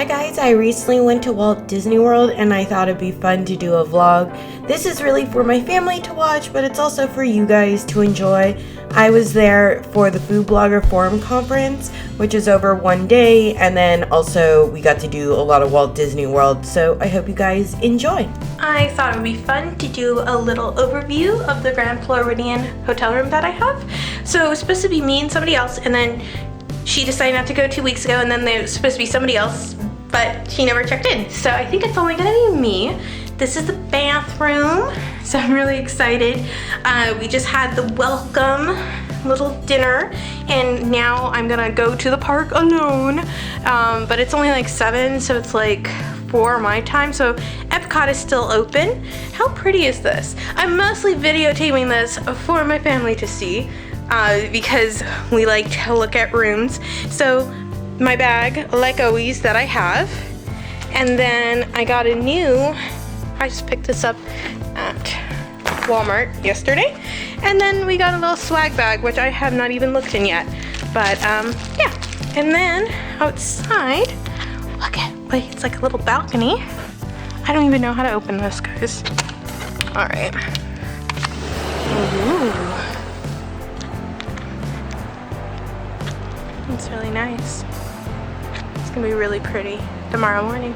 guys, I recently went to Walt Disney World and I thought it'd be fun to do a vlog. This is really for my family to watch, but it's also for you guys to enjoy. I was there for the Food Blogger Forum Conference, which is over one day, and then also we got to do a lot of Walt Disney World, so I hope you guys enjoy. I thought it would be fun to do a little overview of the Grand Floridian hotel room that I have. So it was supposed to be me and somebody else, and then she decided not to go 2 weeks ago, and then there was supposed to be somebody else, but she never checked in. So I think it's only gonna be me. This is the bathroom, so I'm really excited. We just had the welcome little dinner, and now I'm gonna go to the park alone. But it's only like 7, so it's like 4 my time, so Epcot is still open. How pretty is this? I'm mostly videotaping this for my family to see, because we like to look at rooms. So my bag, like always, that I have, and then I got a new, I just picked this up at Walmart yesterday, and then we got a little swag bag, which I have not even looked in yet, but yeah. And then outside, look at, wait, it's like a little balcony. I don't even know how to open this, guys. All right. Ooh. It's really nice. It's gonna be really pretty tomorrow morning.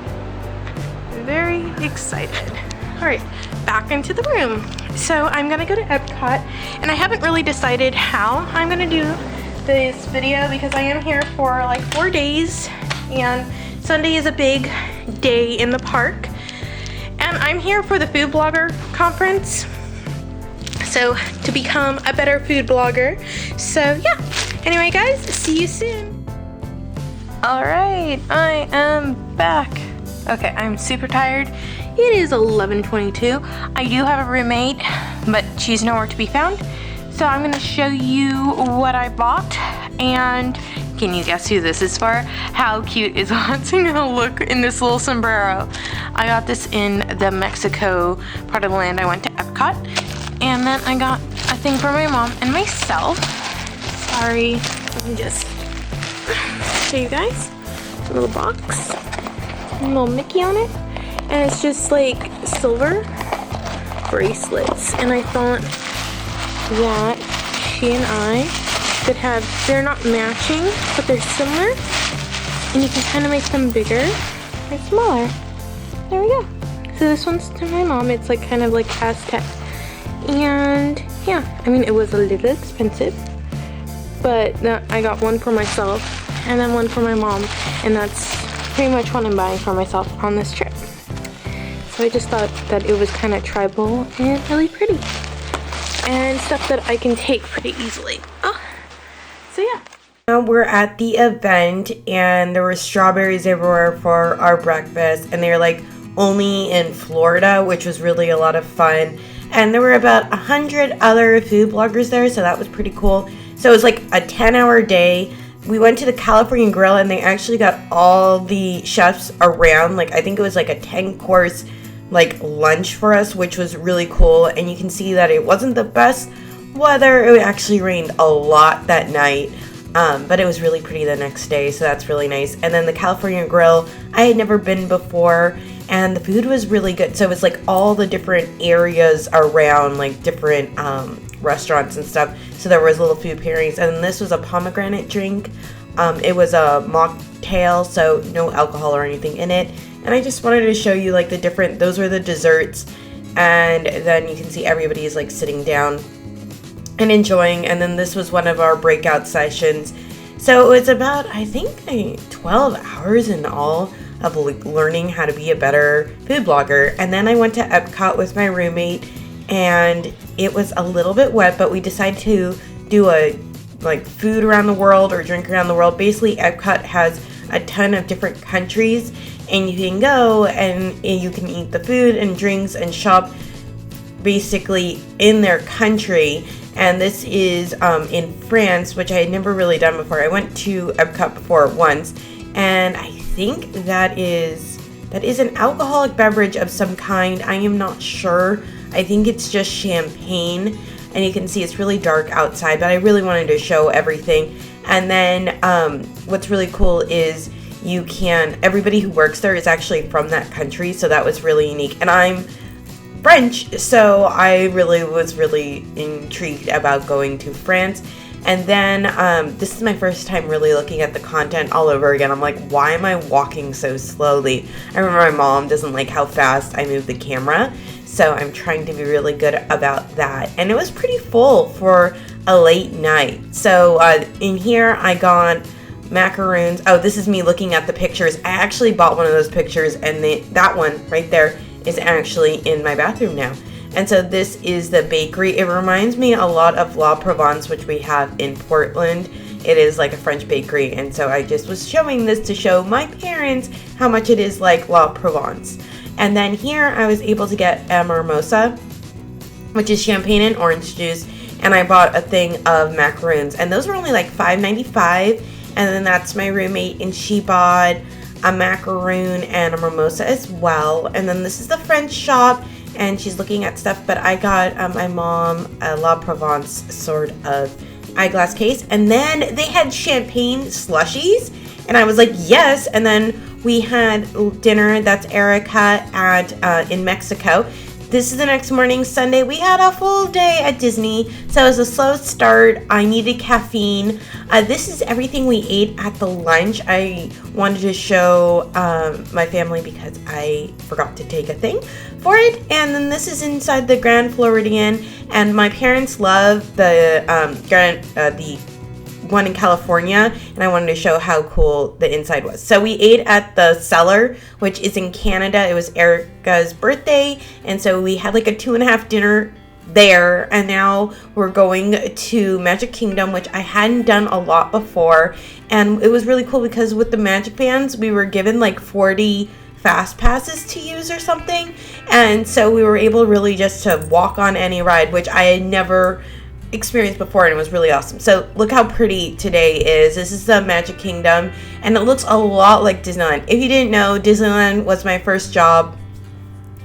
Very excited. All right, back into the room. So I'm gonna go to Epcot, and I haven't really decided how I'm gonna do this video because I am here for like 4 days, and Sunday is a big day in the park. And I'm here for the Food Blogger Conference, so to become a better food blogger. So yeah, anyway guys, see you soon. All right, I am back. Okay, I'm super tired. It is 11:22. I do have a roommate, but she's nowhere to be found. So I'm gonna show you what I bought, and can you guess who this is for? How cute is Walt? Look in this little sombrero. I got this in the Mexico part of the land. I went to Epcot, and then I got a thing for my mom and myself. Sorry, let me just show you guys. A little box, a little Mickey on it, and it's just like silver bracelets. And I thought that she and I could have, they're not matching, but they're similar, and you can kind of make them bigger or smaller. There we go. So this one's to my mom. It's like kind of like Aztec, and yeah, I mean, it was a little expensive, but I got one for myself and then one for my mom, and that's pretty much what I'm buying for myself on this trip. So I just thought that it was kind of tribal and really pretty, and stuff that I can take pretty easily. So yeah. Now we're at the event, and there were strawberries everywhere for our breakfast, and they were like only in Florida, which was really a lot of fun. And there were about 100 other food bloggers there, so that was pretty cool. So it was like a 10-hour day. We went to the California Grill, and they actually got all the chefs around. Like, I think it was like a 10-course like lunch for us, which was really cool. And you can see that it wasn't the best weather. It actually rained a lot that night, but it was really pretty the next day, so that's really nice. And then the California Grill, I had never been before, and the food was really good. So it was like all the different areas around, like different restaurants and stuff. So there was little food pairings, and this was a pomegranate drink. It was a mocktail, so no alcohol or anything in it. And I just wanted to show you like the different, those were the desserts, and then you can see everybody's like sitting down and enjoying. And then this was one of our breakout sessions. So it was about, I think, 12 hours in all of learning how to be a better food blogger. And then I went to Epcot with my roommate, and it was a little bit wet, but we decided to do a like food around the world or drink around the world. Basically, Epcot has a ton of different countries, and you can go and you can eat the food and drinks and shop basically in their country. And this is in France, which I had never really done before. I went to Epcot before once, and I think that is an alcoholic beverage of some kind. I am not sure. I think it's just champagne, and you can see it's really dark outside, but I really wanted to show everything. And then what's really cool is everybody who works there is actually from that country, so that was really unique. And I'm French, so I was really intrigued about going to France. And then this is my first time really looking at the content all over again. I'm like, why am I walking so slowly? I remember my mom doesn't like how fast I move the camera, so I'm trying to be really good about that. And it was pretty full for a late night. So in here I got macaroons. Oh, this is me looking at the pictures. I actually bought one of those pictures, and that one right there is actually in my bathroom now. And so this is the bakery. It reminds me a lot of La Provence, which we have in Portland. It is like a French bakery, and so I just was showing this to show my parents how much it is like La Provence. And then here I was able to get a mimosa, which is champagne and orange juice, and I bought a thing of macaroons, and those were only like $5.95. And then that's my roommate, and she bought a macaroon and a mimosa as well. And then this is the French shop, and she's looking at stuff, but I got my mom a La Provence sort of eyeglass case. And then they had champagne slushies, and I was like, yes. And then we had dinner. That's Erica in Mexico. This is the next morning, Sunday. We had a full day at Disney, so it was a slow start. I needed caffeine. This is everything we ate at the lunch. I wanted to show my family because I forgot to take a thing for it. And then this is inside the Grand Floridian, and my parents love the one in California, and I wanted to show how cool the inside was. So we ate at the Cellar, which is in Canada. It was Erica's birthday, and so we had like a 2.5 dinner there, and now we're going to Magic Kingdom, which I hadn't done a lot before. And it was really cool because with the Magic Bands, we were given like 40 fast passes to use or something, and so we were able really just to walk on any ride, which I had never experienced before, and it was really awesome. So look how pretty today is. This is the Magic Kingdom, and it looks a lot like Disneyland. If you didn't know, Disneyland was my first job.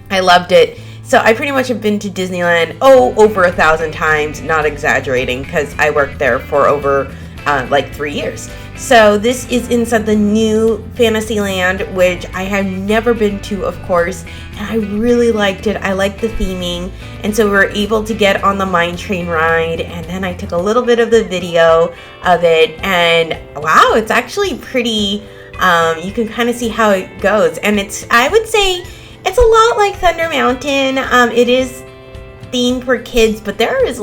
I loved it. So I pretty much have been to Disneyland over 1,000 times, not exaggerating, because I worked there for over like 3 years. So this is inside the new Fantasyland, which I have never been to, of course, and I really liked it. I liked the theming, and so we were able to get on the mine train ride, and then I took a little bit of the video of it, and wow, it's actually pretty, you can kind of see how it goes, and I would say it's a lot like Thunder Mountain. It is themed for kids, but there is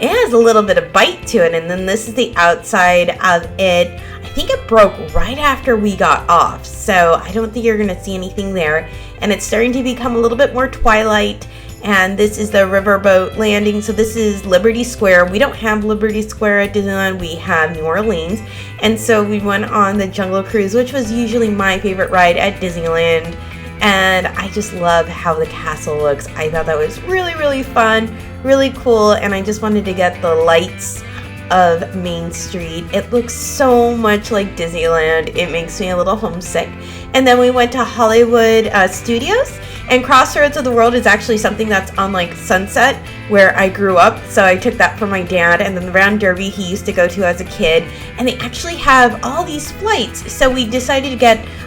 it has a little bit of bite to it. And then this is the outside of it. I think it broke right after we got off, so I don't think you're going to see anything there. And it's starting to become a little bit more twilight. And this is the riverboat landing. So this is Liberty Square. We don't have Liberty Square at Disneyland. We have New Orleans. And so we went on the Jungle Cruise, which was usually my favorite ride at Disneyland. And I just love how the castle looks. I thought that was really, really fun, really cool, and I just wanted to get the lights of Main Street. It looks so much like Disneyland. It makes me a little homesick. And then we went to Hollywood Studios, and Crossroads of the World is actually something that's on like Sunset, where I grew up. So I took that from my dad, and then the Round Derby he used to go to as a kid. And they actually have all these flights. So we decided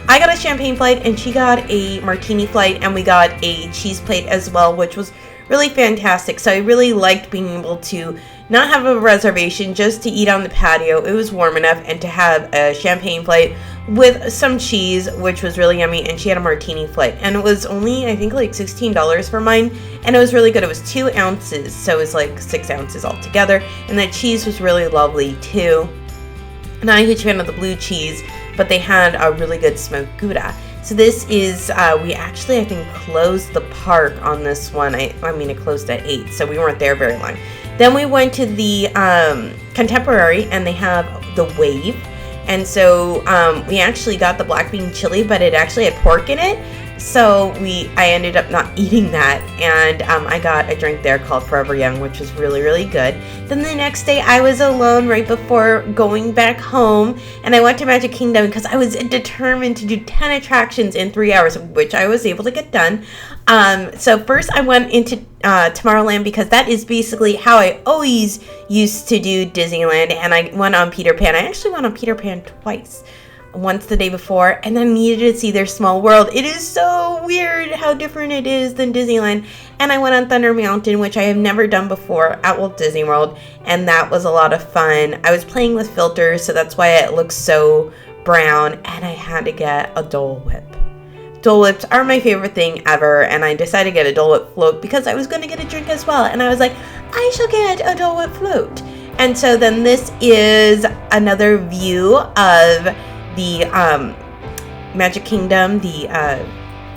I got a champagne flight, and she got a martini flight, and we got a cheese plate as well, which was really fantastic. So I really liked being able to not have a reservation, just to eat on the patio. It was warm enough, and to have a champagne flight with some cheese, which was really yummy, and she had a martini flight, and it was only, I think, like $16 for mine, and it was really good. It was 2 ounces, so it was like 6 ounces altogether, and the cheese was really lovely too. Not a huge fan of the blue cheese, but they had a really good smoked Gouda. So this is, we actually, I think, closed the park on this one. I mean, it closed at 8, so we weren't there very long. Then we went to the Contemporary, and they have the Wave. And so we actually got the black bean chili, but it actually had pork in it. So I ended up not eating that, and I got a drink there called Forever Young, which was really, really good. Then the next day I was alone right before going back home, and I went to Magic Kingdom because I was determined to do 10 attractions in 3 hours, which I was able to get done. So first I went into Tomorrowland, because that is basically how I always used to do Disneyland, and I went on Peter Pan. I actually went on Peter Pan twice. once the day before, and then needed to see their small world. It is so weird how different it is than Disneyland. And I went on Thunder Mountain, which I have never done before at Walt Disney World, and that was a lot of fun. I was playing with filters, so that's why it looks so brown, and I had to get a Dole Whip. Dole Whips are my favorite thing ever, and I decided to get a Dole Whip float because I was going to get a drink as well, and I was like, I shall get a Dole Whip float. And so then this is another view of the Magic Kingdom, the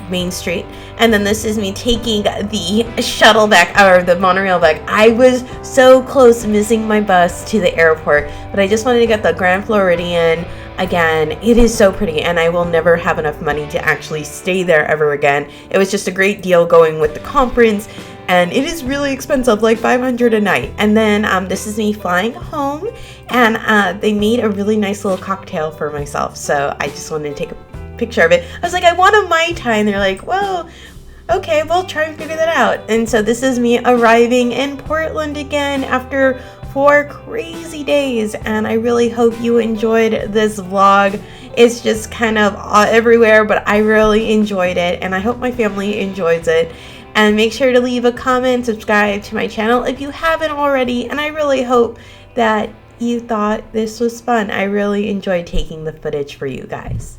Main Street, and then this is me taking the shuttle back, or the monorail back. I was so close to missing my bus to the airport, but I just wanted to get the Grand Floridian. Again, it is so pretty, and I will never have enough money to actually stay there ever again. It was just a great deal going with the conference, and it is really expensive, like $500 a night. And then this is me flying home, and they made a really nice little cocktail for myself, so I just wanted to take a picture of it. I was like, I want a Mai Tai, and they're like, well, okay, we'll try and figure that out. And so this is me arriving in Portland again after 4 crazy days, and I really hope you enjoyed this vlog. It's just kind of everywhere, but I really enjoyed it, and I hope my family enjoys it. And make sure to leave a comment, subscribe to my channel if you haven't already, and I really hope that you thought this was fun. I really enjoyed taking the footage for you guys.